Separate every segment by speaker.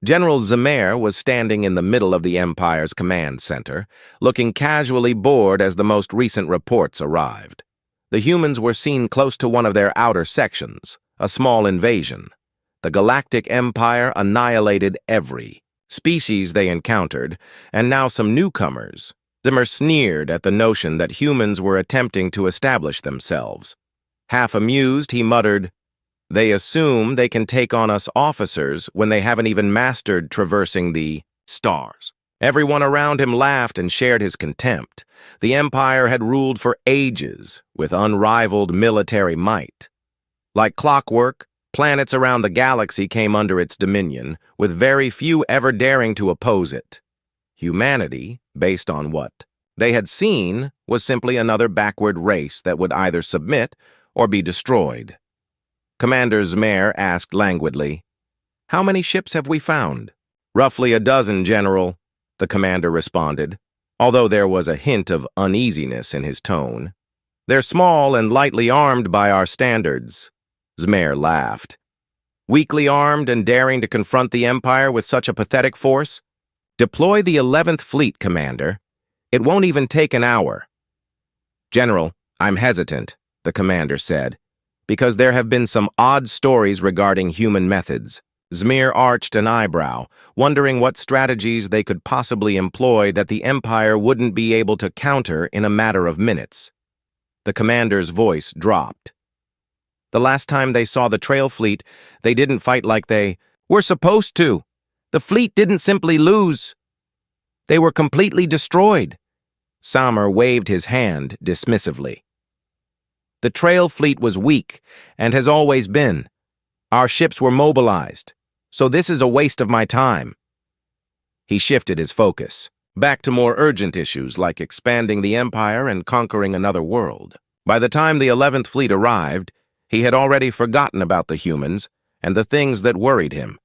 Speaker 1: General Zemaire was standing in the middle of the Empire's command center, looking casually bored as the most recent reports arrived. The humans were seen close to one of their outer sections, a small invasion. The Galactic Empire annihilated every species they encountered, and now some newcomers. Zemaire sneered at the notion that humans were attempting to establish themselves. Half amused, he muttered, "They assume they can take on us officers when they haven't even mastered traversing the stars." Everyone around him laughed and shared his contempt. The Empire had ruled for ages with unrivaled military might. Like clockwork, planets around the galaxy came under its dominion, with very few ever daring to oppose it. Humanity, based on what they had seen, was simply another backward race that would either submit or be destroyed. Commander Zemaire asked languidly, "How many ships have we found?" "Roughly a dozen, General," the commander responded, although there was a hint of uneasiness in his tone. "They're small and lightly armed by our standards." Zemaire laughed. "Weakly armed and daring to confront the Empire with such a pathetic force? Deploy the 11th Fleet, Commander. It won't even take an hour." "General, I'm hesitant," the commander said, "because there have been some odd stories regarding human methods." Zemaire arched an eyebrow, wondering what strategies they could possibly employ that the Empire wouldn't be able to counter in a matter of minutes. The commander's voice dropped. "The last time they saw the Trail Fleet, they didn't fight like they were supposed to. The fleet didn't simply lose. They were completely destroyed." Zemaire waved his hand dismissively. "The Trail Fleet was weak, and has always been. Our ships were mobilized, so this is a waste of my time." He shifted his focus, back to more urgent issues like expanding the Empire and conquering another world. By the time the 11th Fleet arrived, he had already forgotten about the humans and the things that worried him.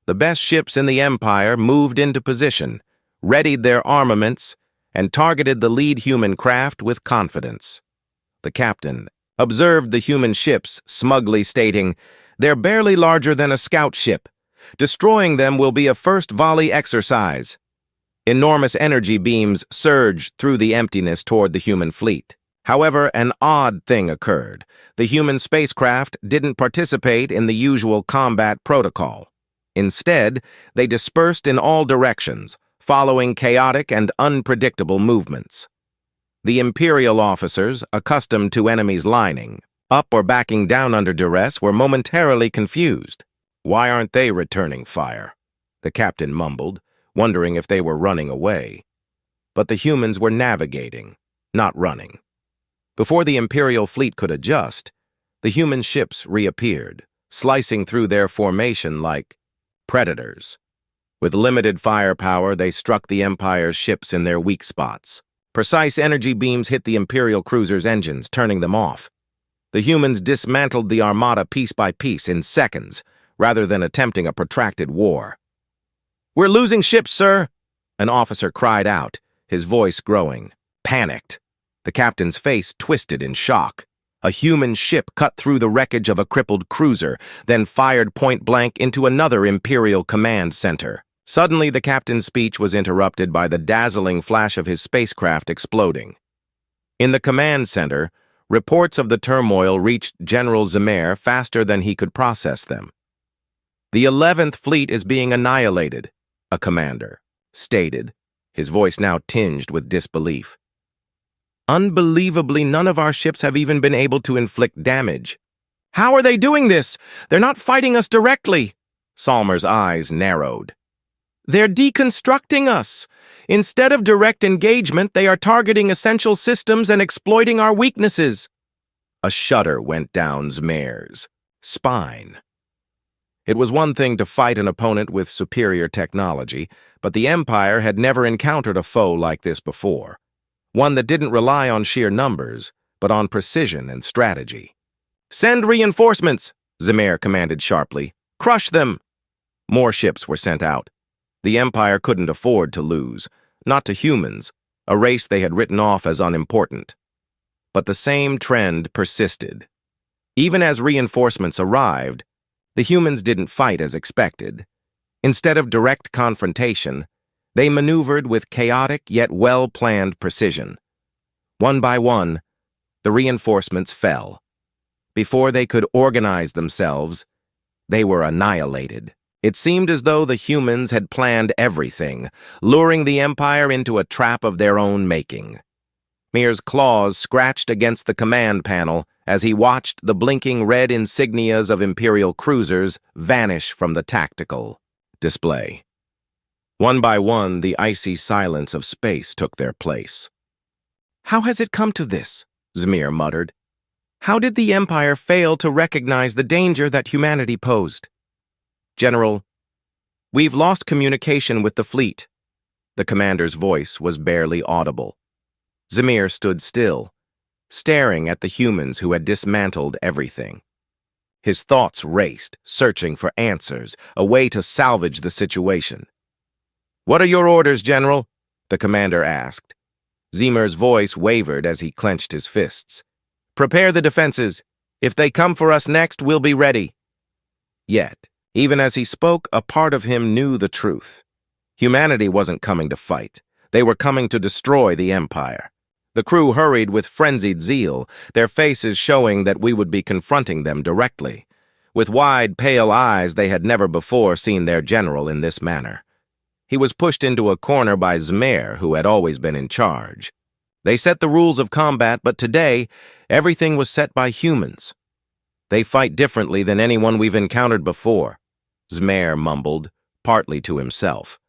Speaker 1: The best ships in the Empire moved into position, readied their armaments, and targeted the lead human craft with confidence. The captain observed the human ships, smugly stating, "They're barely larger than a scout ship. Destroying them will be a first volley exercise." Enormous energy beams surged through the emptiness toward the human fleet. However, an odd thing occurred. The human spacecraft didn't participate in the usual combat protocol. Instead, they dispersed in all directions, following chaotic and unpredictable movements. The Imperial officers, accustomed to enemies lining up or backing down under duress, were momentarily confused. "Why aren't they returning fire?" the captain mumbled, wondering if they were running away. But the humans were navigating, not running. Before the Imperial fleet could adjust, the human ships reappeared, slicing through their formation like predators. With limited firepower, they struck the Empire's ships in their weak spots. Precise energy beams hit the Imperial cruisers' engines, turning them off. The humans dismantled the armada piece by piece in seconds, rather than attempting a protracted war. "We're losing ships, sir!" an officer cried out, his voice growing. Panicked, the captain's face twisted in shock. A human ship cut through the wreckage of a crippled cruiser, then fired point-blank into another Imperial command center. Suddenly, the captain's speech was interrupted by the dazzling flash of his spacecraft exploding. In the command center, reports of the turmoil reached General Zemaire faster than he could process them. "The 11th Fleet is being annihilated," a commander stated, his voice now tinged with disbelief. "Unbelievably, none of our ships have even been able to inflict damage." "How are they doing this? They're not fighting us directly." Zemaire's eyes narrowed. "They're deconstructing us. Instead of direct engagement, they are targeting essential systems and exploiting our weaknesses." A shudder went down Zemaire's spine. It was one thing to fight an opponent with superior technology, but the Empire had never encountered a foe like this before. One that didn't rely on sheer numbers, but on precision and strategy. "Send reinforcements," Zemaire commanded sharply. "Crush them." More ships were sent out. The Empire couldn't afford to lose, not to humans, a race they had written off as unimportant. But the same trend persisted. Even as reinforcements arrived, the humans didn't fight as expected. Instead of direct confrontation, they maneuvered with chaotic yet well-planned precision. One by one, the reinforcements fell. Before they could organize themselves, they were annihilated. It seemed as though the humans had planned everything, luring the Empire into a trap of their own making. Mir's claws scratched against the command panel as he watched the blinking red insignias of Imperial cruisers vanish from the tactical display. One by one, the icy silence of space took their place. "How has it come to this?" Zmir muttered. "How did the Empire fail to recognize the danger that humanity posed?" "General, we've lost communication with the fleet." The commander's voice was barely audible. Zmir stood still, staring at the humans who had dismantled everything. His thoughts raced, searching for answers, a way to salvage the situation. "What are your orders, General?" the commander asked. Zmir's voice wavered as he clenched his fists. "Prepare the defenses. If they come for us next, we'll be ready." Yet, even as he spoke, a part of him knew the truth. Humanity wasn't coming to fight. They were coming to destroy the Empire. The crew hurried with frenzied zeal, their faces showing that we would be confronting them directly. With wide, pale eyes, they had never before seen their general in this manner. He was pushed into a corner by Zmir, who had always been in charge. They set the rules of combat, but today, everything was set by humans. "They fight differently than anyone we've encountered before," Zmir mumbled, partly to himself.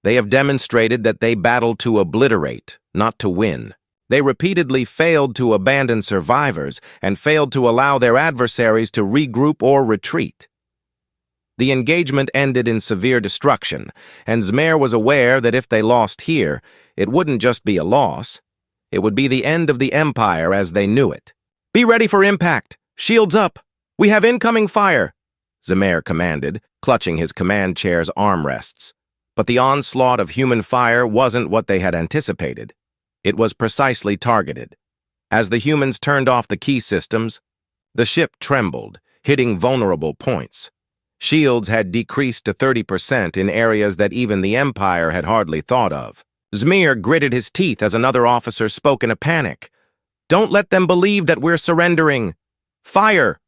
Speaker 1: "They have demonstrated that they battle to obliterate, not to win. They repeatedly failed to abandon survivors and failed to allow their adversaries to regroup or retreat." The engagement ended in severe destruction, and Zmir was aware that if they lost here, it wouldn't just be a loss. It would be the end of the Empire as they knew it. "Be ready for impact! Shields up! We have incoming fire!" Zmir commanded, clutching his command chair's armrests. But the onslaught of human fire wasn't what they had anticipated. It was precisely targeted. As the humans turned off the key systems, the ship trembled, hitting vulnerable points. Shields had decreased to 30% in areas that even the Empire had hardly thought of. Zmir gritted his teeth as another officer spoke in a panic. "Don't let them believe that we're surrendering. Fire!"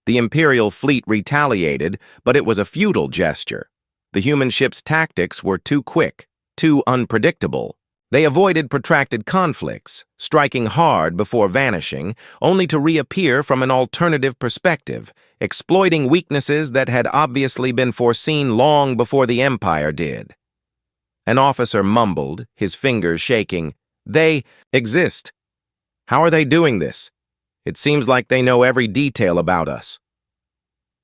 Speaker 1: The Imperial fleet retaliated, but it was a futile gesture. The human ship's tactics were too quick, too unpredictable. They avoided protracted conflicts, striking hard before vanishing, only to reappear from an alternative perspective, exploiting weaknesses that had obviously been foreseen long before the Empire did. An officer mumbled, his fingers shaking. "They exist. How are they doing this? It seems like they know every detail about us."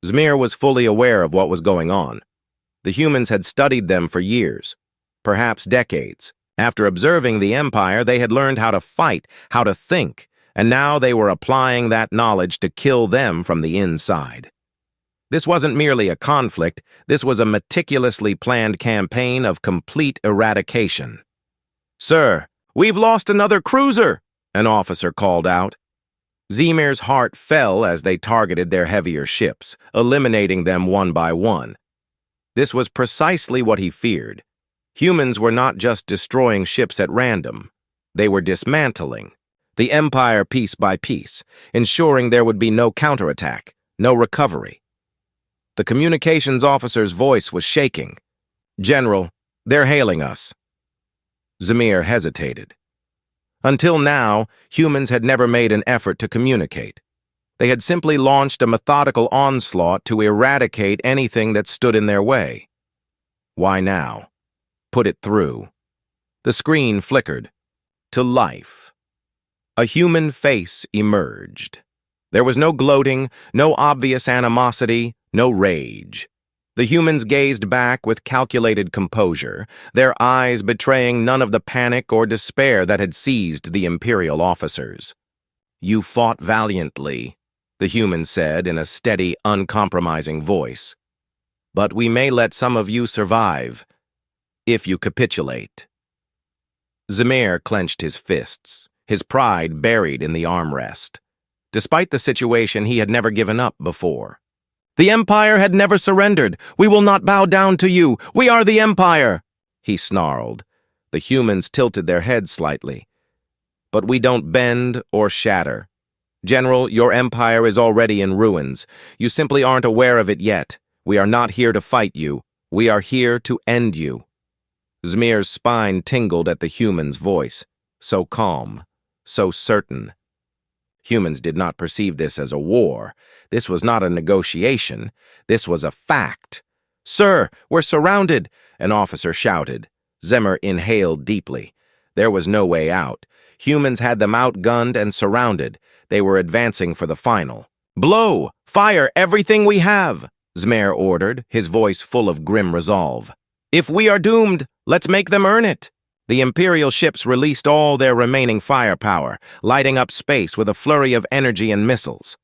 Speaker 1: Zmir was fully aware of what was going on. The humans had studied them for years, perhaps decades. After observing the Empire, they had learned how to fight, how to think, and now they were applying that knowledge to kill them from the inside. This wasn't merely a conflict, this was a meticulously planned campaign of complete eradication. "Sir, we've lost another cruiser," an officer called out. Zmir's heart fell as they targeted their heavier ships, eliminating them one by one. This was precisely what he feared. Humans were not just destroying ships at random. They were dismantling the Empire piece by piece, ensuring there would be no counterattack, no recovery. The communications officer's voice was shaking. "General, they're hailing us." Zmir hesitated. Until now, humans had never made an effort to communicate. They had simply launched a methodical onslaught to eradicate anything that stood in their way. Why now? Put it through. The screen flickered. To life. A human face emerged. There was no gloating, no obvious animosity, no rage. The humans gazed back with calculated composure, their eyes betraying none of the panic or despair that had seized the Imperial officers. "You fought valiantly," the human said in a steady, uncompromising voice. "But we may let some of you survive, if you capitulate." Zmir clenched his fists, his pride buried in the armrest. Despite the situation, he had never given up before. The Empire had never surrendered. We will not bow down to you. We are the Empire, he snarled. The humans tilted their heads slightly. But we don't bend or shatter. General, your empire is already in ruins. You simply aren't aware of it yet. We are not here to fight you. We are here to end you. Zmir's spine tingled at the human's voice. So calm, so certain. Humans did not perceive this as a war. This was not a negotiation. This was a fact. "Sir, we're surrounded," an officer shouted. Zimmer inhaled deeply. There was no way out. Humans had them outgunned and surrounded. They were advancing for the final. "Blow! Fire everything we have!" Zmer ordered, his voice full of grim resolve. "If we are doomed, let's make them earn it." The Imperial ships released all their remaining firepower, lighting up space with a flurry of energy and missiles.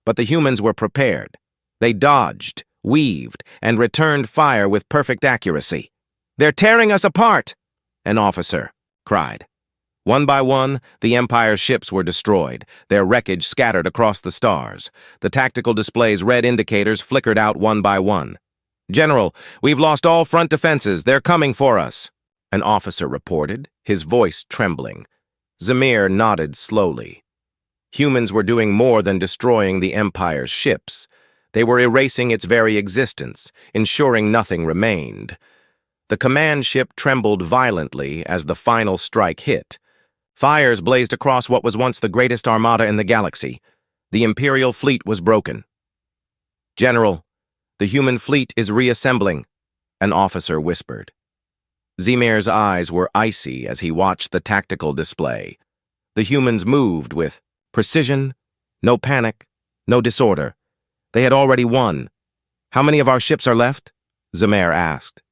Speaker 1: But the humans were prepared. They dodged, weaved, and returned fire with perfect accuracy. "They're tearing us apart!" an officer cried. One by one, the Empire's ships were destroyed, their wreckage scattered across the stars. The tactical display's red indicators flickered out one by one. "General, we've lost all front defenses. They're coming for us," an officer reported, his voice trembling. Zimmer nodded slowly. Humans were doing more than destroying the Empire's ships. They were erasing its very existence, ensuring nothing remained. The command ship trembled violently as the final strike hit. Fires blazed across what was once the greatest armada in the galaxy. The Imperial fleet was broken. "General, the human fleet is reassembling," an officer whispered. Zmir's eyes were icy as he watched the tactical display. The humans moved with precision, no panic, no disorder. They had already won. "How many of our ships are left?" Zmer asked.